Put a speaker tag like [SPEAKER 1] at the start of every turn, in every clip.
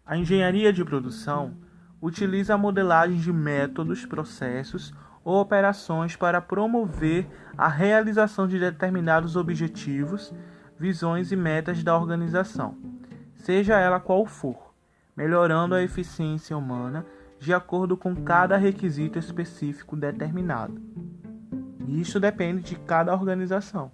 [SPEAKER 1] A engenharia de produção utiliza a modelagem de métodos, processos ou operações para promover a realização de determinados objetivos, visões e metas da organização, seja ela qual for, melhorando a eficiência humana de acordo com cada requisito específico determinado. E isso depende de cada organização.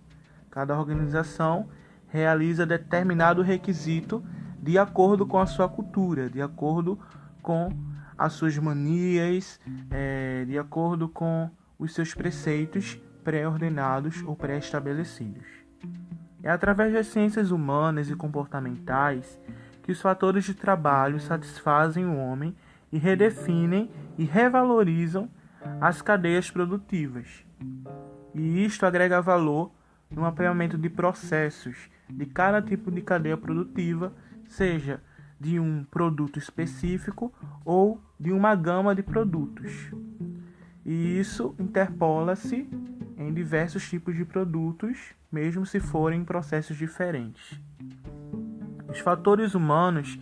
[SPEAKER 1] Cada organização realiza determinado requisito de acordo com a sua cultura, de acordo com as suas manias, de acordo com os seus preceitos pré-ordenados ou pré-estabelecidos. É através das ciências humanas e comportamentais que os fatores de trabalho satisfazem o homem e redefinem e revalorizam as cadeias produtivas. E isto agrega valor no mapeamento de processos de cada tipo de cadeia produtiva, seja de um produto específico ou de uma gama de produtos. E isso interpola-se em diversos tipos de produtos, mesmo se forem processos diferentes. Os fatores humanos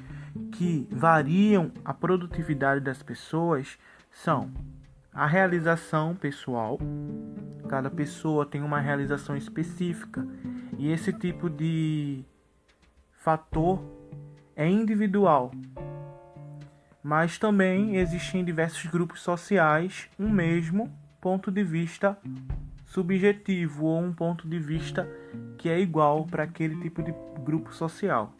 [SPEAKER 1] que variam a produtividade das pessoas são a realização pessoal. Cada pessoa tem uma realização específica e esse tipo de fator é individual. Mas também existem em diversos grupos sociais um mesmo ponto de vista subjetivo ou um ponto de vista que é igual para aquele tipo de grupo social.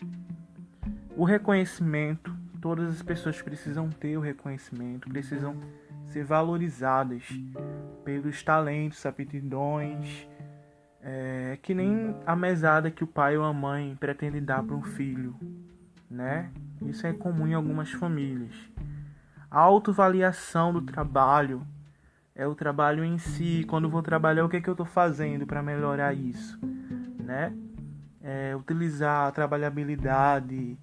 [SPEAKER 1] O reconhecimento, todas as pessoas precisam ter o reconhecimento, precisam ser valorizadas pelos talentos, aptidões, que nem a mesada que o pai ou a mãe pretende dar para um filho, né? Isso é comum em algumas famílias. A autoavaliação do trabalho é o trabalho em si. Quando vou trabalhar, o que é que eu estou fazendo para melhorar isso, né? Utilizar a trabalhabilidade,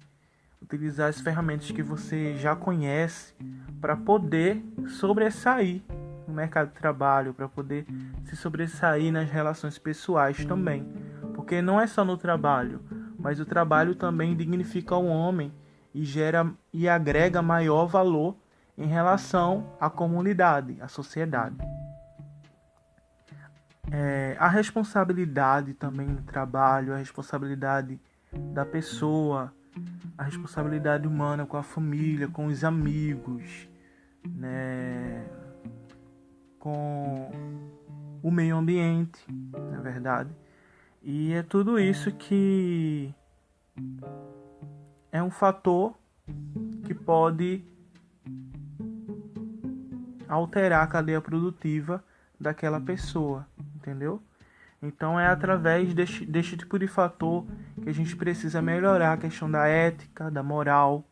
[SPEAKER 1] utilizar as ferramentas que você já conhece para poder sobressair no mercado de trabalho, para poder se sobressair nas relações pessoais também. Porque não é só no trabalho, mas o trabalho também dignifica o homem e gera e agrega maior valor em relação à comunidade, à sociedade. A responsabilidade também no trabalho, a responsabilidade da pessoa, a responsabilidade humana com a família, com os amigos, né, com o meio ambiente, na verdade. E é tudo isso que é um fator que pode alterar a cadeia produtiva daquela pessoa, entendeu? Então é através deste tipo de fator que a gente precisa melhorar a questão da ética, da moral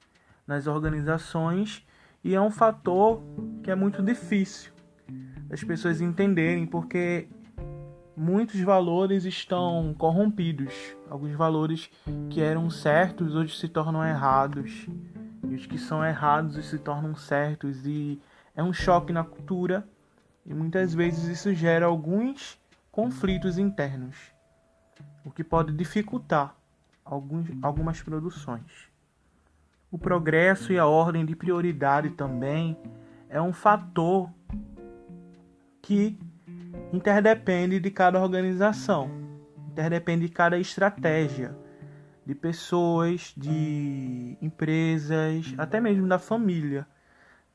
[SPEAKER 1] nas organizações, e é um fator que é muito difícil as pessoas entenderem, porque muitos valores estão corrompidos. Alguns valores que eram certos hoje se tornam errados, e os que são errados se tornam certos, e é um choque na cultura, e muitas vezes isso gera alguns conflitos internos, o que pode dificultar algumas produções. O progresso e a ordem de prioridade também é um fator que interdepende de cada organização, interdepende de cada estratégia, de pessoas, de empresas, até mesmo da família,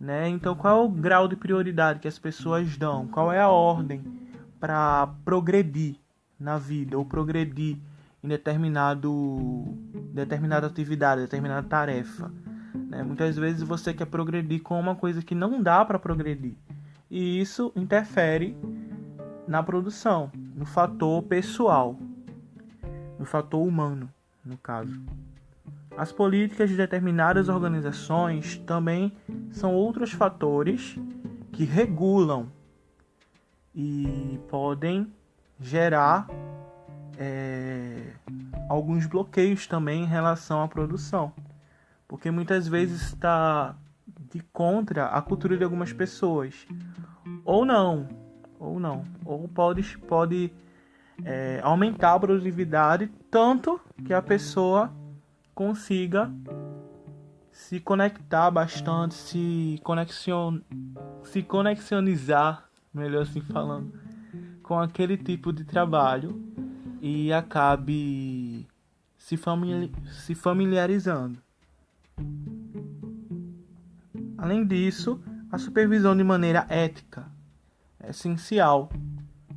[SPEAKER 1] né? Então, qual é o grau de prioridade que as pessoas dão? Qual é a ordem para progredir na vida ou progredir em determinada atividade, determinada tarefa, né? Muitas vezes você quer progredir com uma coisa que não dá para progredir, e isso interfere na produção, no fator pessoal, no fator humano, no caso. As políticas de determinadas organizações também são outros fatores que regulam e podem gerar alguns bloqueios também em relação à produção, porque muitas vezes está de contra a cultura de algumas pessoas, ou pode aumentar a produtividade tanto que a pessoa consiga se conectar bastante, se conexionizar, melhor assim falando, com aquele tipo de trabalho e acabe se familiarizando. Além disso, a supervisão de maneira ética é essencial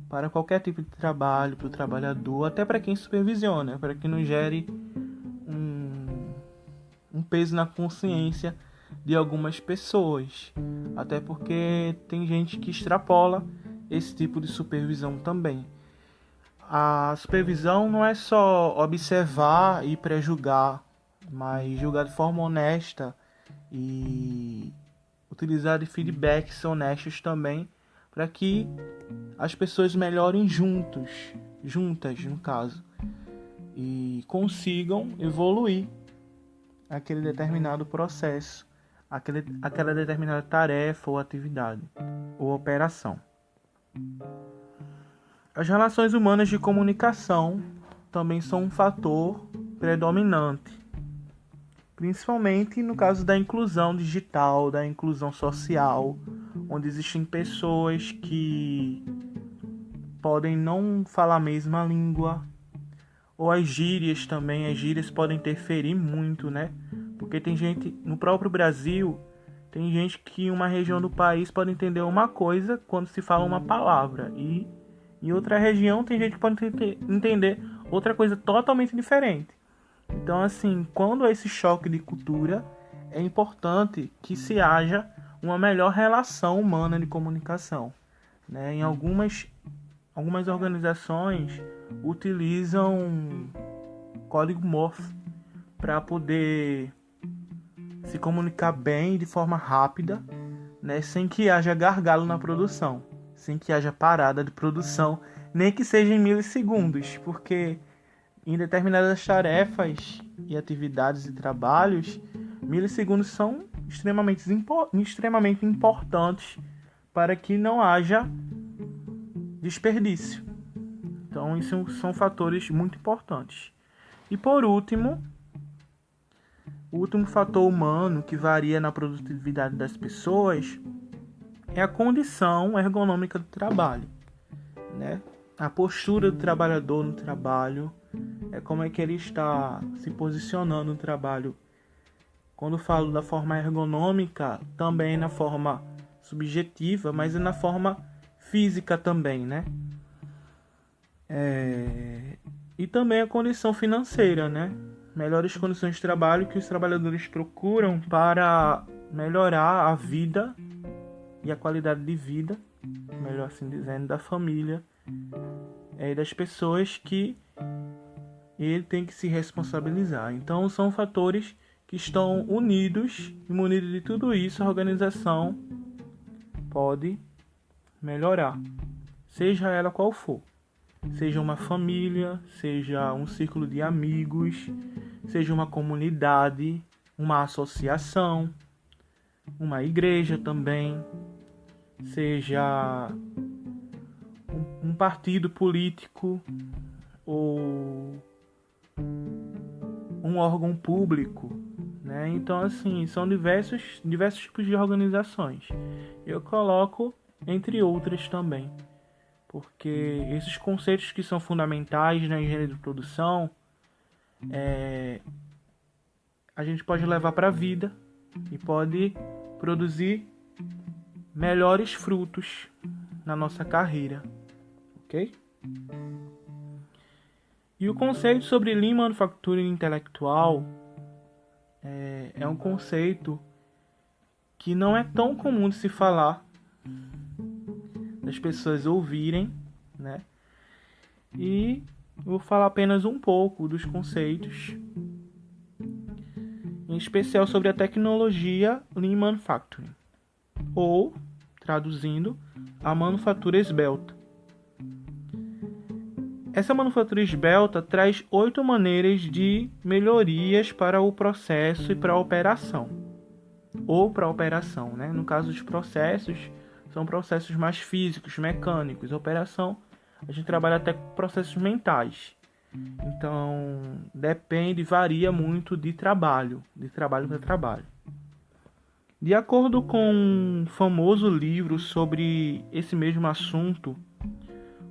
[SPEAKER 1] para qualquer tipo de trabalho, para o trabalhador, até para quem supervisiona, para que não gere um peso na consciência de algumas pessoas. Até porque tem gente que extrapola esse tipo de supervisão também. A supervisão não é só observar e pré-julgar, mas julgar de forma honesta e utilizar de feedbacks honestos também, para que as pessoas melhorem juntas no caso, e consigam evoluir aquele determinado processo, aquela determinada tarefa ou atividade ou operação. As relações humanas de comunicação também são um fator predominante, principalmente no caso da inclusão digital, da inclusão social, onde existem pessoas que podem não falar a mesma língua, ou as gírias também. As gírias podem interferir muito, né? Porque tem gente, no próprio Brasil, tem gente que em uma região do país pode entender uma coisa quando se fala uma palavra, e em outra região tem gente que pode entender outra coisa totalmente diferente. Então, assim, quando há esse choque de cultura, é importante que se haja uma melhor relação humana de comunicação, né? Em algumas organizações utilizam código Morse para poder se comunicar bem de forma rápida, né? Sem que haja gargalo na produção, sem que haja parada de produção, nem que seja em milissegundos, porque em determinadas tarefas e atividades e trabalhos, milissegundos são extremamente importantes para que não haja desperdício. Então, isso são fatores muito importantes. E por último, o último fator humano que varia na produtividade das pessoas é a condição ergonômica do trabalho, né? A postura do trabalhador no trabalho, é como é que ele está se posicionando no trabalho. Quando falo da forma ergonômica, também na forma subjetiva, mas é na forma física também, né? E também a condição financeira, né? Melhores condições de trabalho que os trabalhadores procuram para melhorar a vida e a qualidade de vida, melhor assim dizendo, da família e das pessoas que ele tem que se responsabilizar. Então são fatores que estão unidos, e munidos de tudo isso, a organização pode melhorar, seja ela qual for. Seja uma família, seja um círculo de amigos, seja uma comunidade, uma associação, uma igreja também, seja um partido político ou um órgão público, né? Então, assim, são diversos tipos de organizações. Eu coloco entre outras também, porque esses conceitos que são fundamentais na engenharia de produção, a gente pode levar para a vida e pode produzir melhores frutos na nossa carreira, ok? E o conceito sobre Lean Manufacturing intelectual é um conceito que não é tão comum de se falar, das pessoas ouvirem, né? E vou falar apenas um pouco dos conceitos, em especial sobre a tecnologia Lean Manufacturing, ou, traduzindo, a manufatura esbelta. Essa manufatura esbelta traz 8 maneiras de melhorias para o processo e para a operação, ou para a operação, né? No caso dos processos, são processos mais físicos, mecânicos. A operação, a gente trabalha até com processos mentais. Então, depende, varia muito de trabalho para trabalho. De acordo com um famoso livro sobre esse mesmo assunto,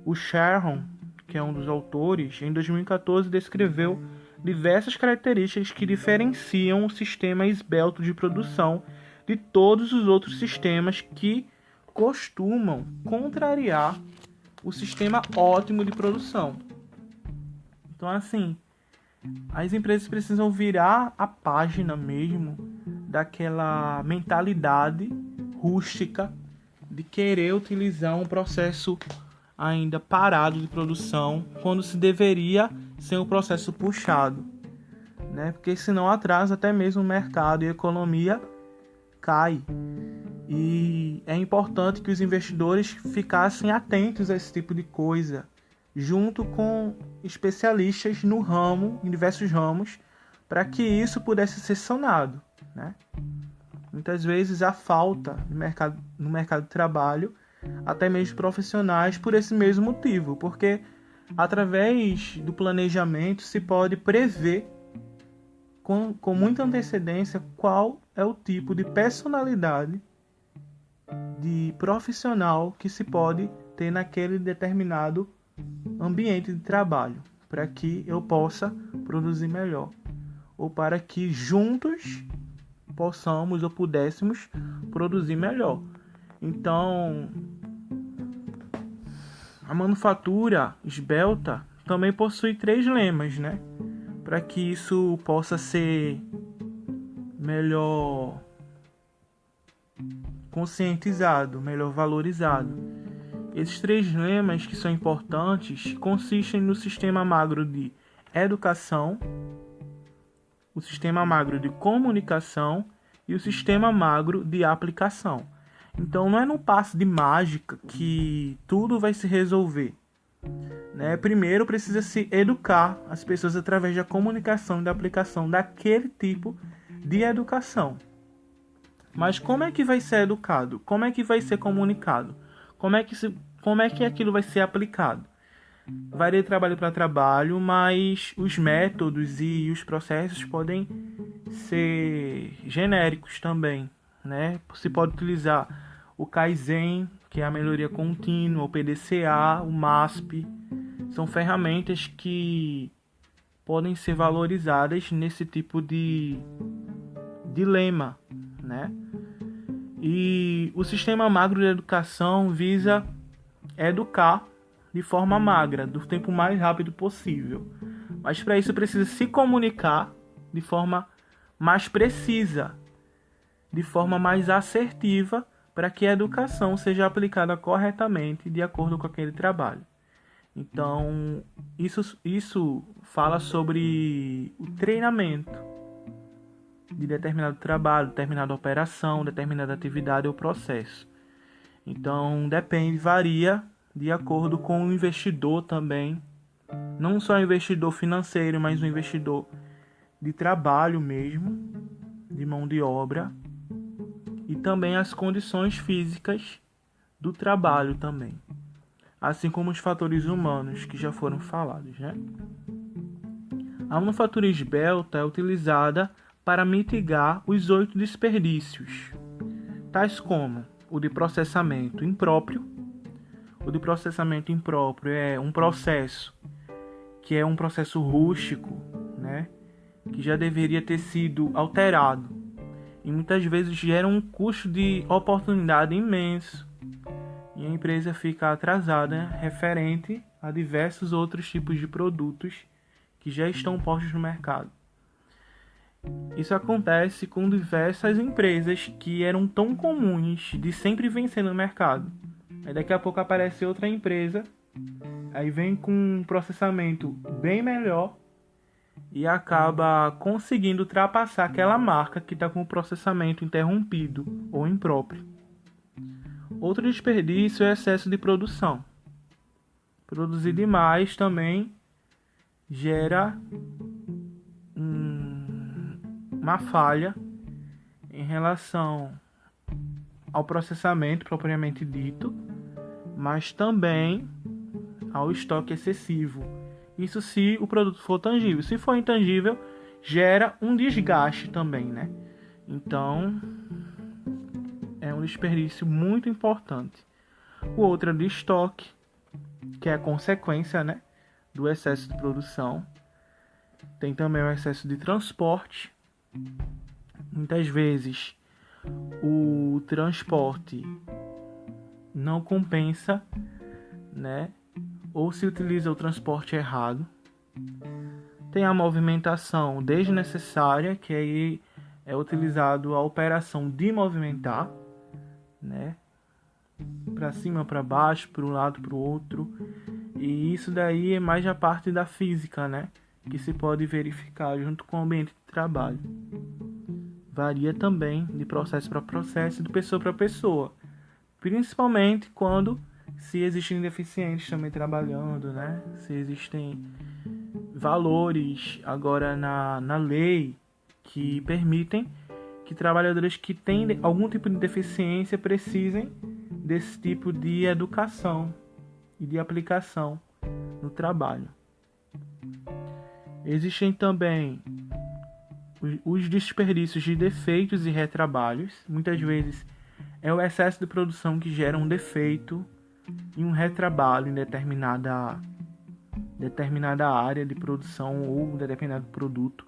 [SPEAKER 1] o Sharon, que é um dos autores, em 2014 descreveu diversas características que diferenciam o sistema esbelto de produção de todos os outros sistemas que costumam contrariar o sistema ótimo de produção. Então, assim, as empresas precisam virar a página mesmo daquela mentalidade rústica de querer utilizar um processo ainda parado de produção, quando se deveria ser um processo puxado, né? Porque senão atrasa até mesmo o mercado e a economia cai. E é importante que os investidores ficassem atentos a esse tipo de coisa, junto com especialistas no ramo, em diversos ramos, para que isso pudesse ser sanado, né? Muitas vezes há falta no mercado de trabalho, até mesmo profissionais, por esse mesmo motivo, porque através do planejamento se pode prever com muita antecedência qual é o tipo de personalidade de profissional que se pode ter naquele determinado ambiente de trabalho, para que eu possa produzir melhor, ou para que juntos possamos ou pudéssemos produzir melhor. Então, a manufatura esbelta também possui 3 lemas, né? Para que isso possa ser melhor conscientizado, melhor valorizado. Esses 3 lemas que são importantes consistem no sistema magro de educação, o sistema magro de comunicação e o sistema magro de aplicação. Então não é num passe de mágica que tudo vai se resolver, né? Primeiro precisa se educar as pessoas através da comunicação e da aplicação daquele tipo de educação. Mas como é que vai ser educado? Como é que vai ser comunicado? Como é que aquilo vai ser aplicado? Varia de trabalho para trabalho, mas os métodos e os processos podem ser genéricos também, né? Se pode utilizar o Kaizen, que é a melhoria contínua, o PDCA, o MASP. São ferramentas que podem ser valorizadas nesse tipo de dilema, né? E o sistema magro de educação visa educar de forma magra, do tempo mais rápido possível. Mas para isso precisa se comunicar de forma mais precisa, de forma mais assertiva, para que a educação seja aplicada corretamente de acordo com aquele trabalho. Então, isso fala sobre o treinamento de determinado trabalho, determinada operação, determinada atividade ou processo. Então, varia de acordo com o investidor também. Não só o investidor financeiro, mas o investidor de trabalho mesmo, de mão de obra. E também as condições físicas do trabalho também. Assim como os fatores humanos que já foram falados, né? A manufatura esbelta é utilizada para mitigar os 8 desperdícios, tais como o de processamento impróprio. O de processamento impróprio é um processo que é um processo rústico, né? Que já deveria ter sido alterado e muitas vezes gera um custo de oportunidade imenso e a empresa fica atrasada referente a diversos outros tipos de produtos que já estão postos no mercado. Isso acontece com diversas empresas que eram tão comuns de sempre vencer no mercado. Aí daqui a pouco aparece outra empresa, aí vem com um processamento bem melhor e acaba conseguindo ultrapassar aquela marca que está com o processamento interrompido ou impróprio. Outro desperdício é excesso de produção. Produzir demais também gera uma falha em relação ao processamento propriamente dito, mas também ao estoque excessivo. Isso se o produto for tangível. Se for intangível, gera um desgaste também, né? Então, é um desperdício muito importante. O outro é de estoque, que é a consequência, né, do excesso de produção. Tem também o excesso de transporte. Muitas vezes o transporte não compensa, né, ou se utiliza o transporte errado. Tem a movimentação desnecessária, que aí é utilizado a operação de movimentar, né, para cima, para baixo, para um lado, para o outro. E isso daí é mais a parte da física, né, que se pode verificar junto com o ambiente de trabalho. Varia também de processo para processo, de pessoa para pessoa, principalmente quando se existem deficientes também trabalhando, né? Se existem valores agora na lei que permitem que trabalhadores que têm algum tipo de deficiência precisem desse tipo de educação e de aplicação no trabalho. Existem também os desperdícios de defeitos e retrabalhos. Muitas vezes é o excesso de produção que gera um defeito e um retrabalho em determinada área de produção ou determinado produto.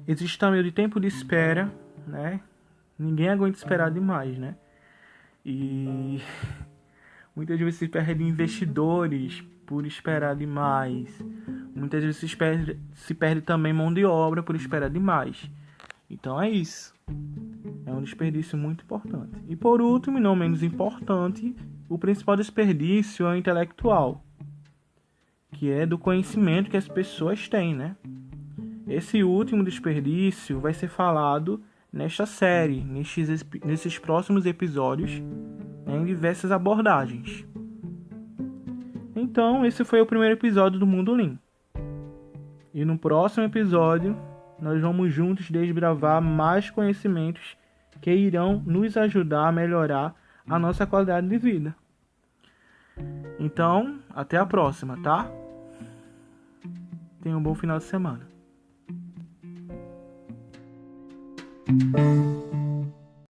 [SPEAKER 1] Existe também o de tempo de espera, né? Ninguém aguenta esperar demais, né? E muitas vezes se perde investidores por esperar demais. Muitas vezes se perde também mão de obra por esperar demais. Então é isso. É um desperdício muito importante. E por último, e não menos importante, o principal desperdício é o intelectual, que é do conhecimento que as pessoas têm, né? Esse último desperdício vai ser falado nesta série, nesses próximos episódios, em diversas abordagens. Então, esse foi o primeiro episódio do Mundo Lean. E no próximo episódio, nós vamos juntos desbravar mais conhecimentos que irão nos ajudar a melhorar a nossa qualidade de vida. Então, até a próxima, tá? Tenha um bom final de semana.